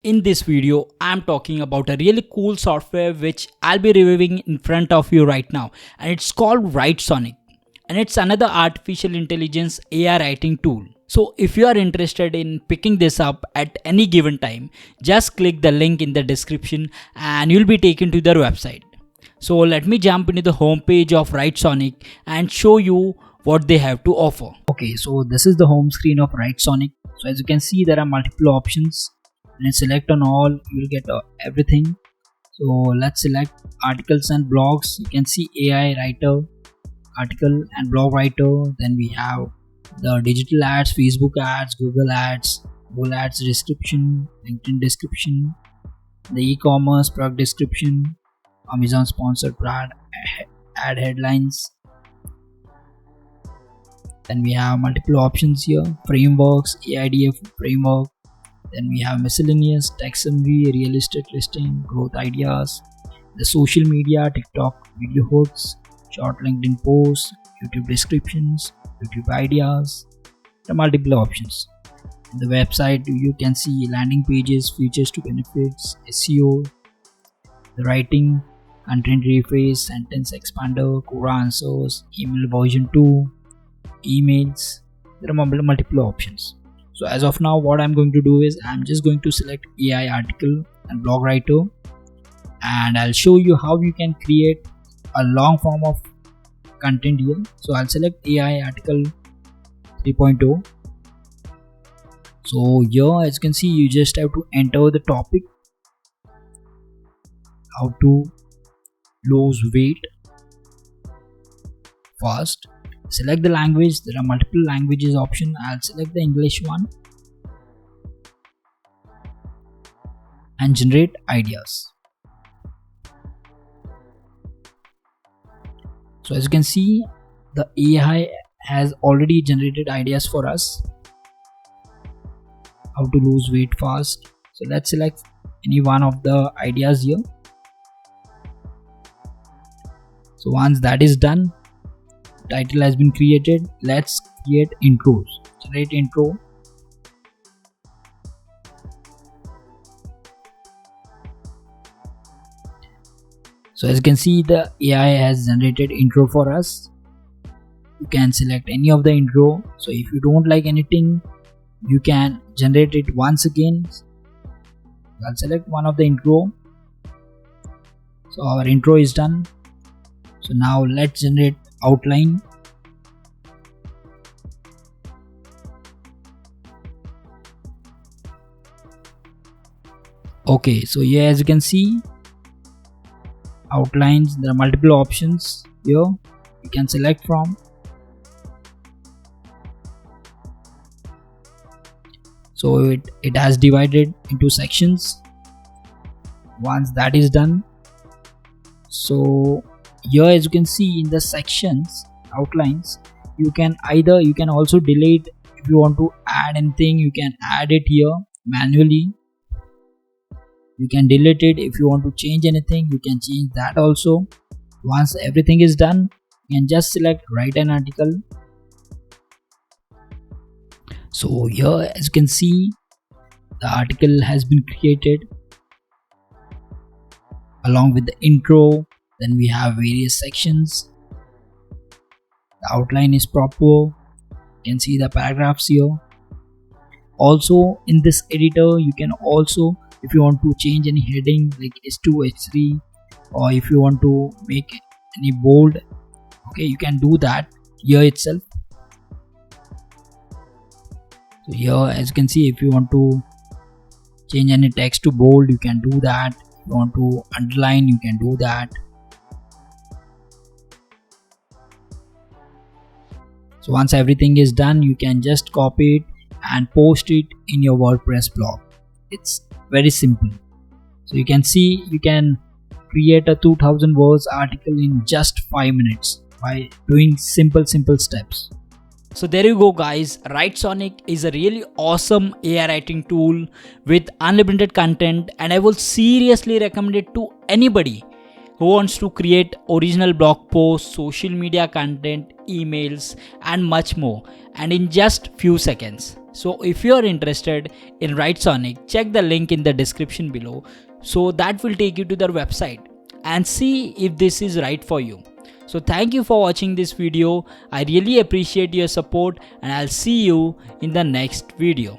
In this video, I'm talking about a really cool software which I'll be reviewing in front of you right now, and it's called Writesonic, and it's another artificial intelligence AI writing tool. So if you are interested in picking this up at any given time, just click the link in the description and you'll be taken to their website. So let me jump into the homepage of Writesonic and show you what they have to offer. Okay, so this is the home screen of Writesonic. So as you can see, there are multiple options. When select on all, you will get everything. So let's select articles and blogs. You can see AI writer, article and blog writer. Then we have the digital ads, Facebook ads, Google ads description, LinkedIn description, the e-commerce product description, Amazon sponsored ad headlines. Then we have multiple options here, frameworks, AIDF framework. Then we have miscellaneous, text summary, real estate listing, growth ideas, the social media, TikTok video hooks, short LinkedIn posts, YouTube descriptions, YouTube ideas, the multiple options. On the website, you can see landing pages, features to benefits, SEO, the writing, content rephrase, sentence expander, Quora answers, email version 2, emails. There are multiple options. So as of now, what I'm going to do is I'm just going to select AI article and blog writer, and I'll show you how you can create a long form of content here. So I'll select AI article 3.0. So here, as you can see, you just have to enter the topic, how to lose weight fast. Select the language. There are multiple languages option. I'll select the English one and generate ideas. So as you can see, the AI has already generated ideas for us, how to lose weight fast. So let's select any one of the ideas here. So once that is done, title has been created. Let's create intros. Generate intro. So as you can see, the AI has generated intro for us. You can select any of the intro. So if you don't like anything, you can generate it once again. I'll select one of the intro. So our intro is done. So now let's generate outline. Okay, so here as you can see, outlines, there are multiple options here you can select from. So it has divided into sections. Once that is done, so here as you can see in the sections outlines, you can also delete. If you want to add anything, you can add it here manually. You can delete it. If you want to change anything, you can change that also. Once everything is done, you can just select write an article. So here as you can see, the article has been created along with the intro. Then we have various sections. The outline is proper. You can see the paragraphs here. Also in this editor, you can also, if you want to change any heading like H2, H3, or if you want to make any bold, okay, you can do that here itself. So here as you can see, if you want to change any text to bold, you can do that. If you want to underline, you can do that. So once everything is done, you can just copy it and post it in your WordPress blog. It's very simple. So you can see, you can create a 2000 words article in just 5 minutes by doing simple steps. So there you go guys, Writesonic is a really awesome AI writing tool with unlimited content, and I will seriously recommend it to anybody who wants to create original blog posts, social media content, emails, and much more, and in just few seconds. So if you are interested in Writesonic, check the link in the description below. So that will take you to their website and see if this is right for you. So thank you for watching this video. I really appreciate your support, and I'll see you in the next video.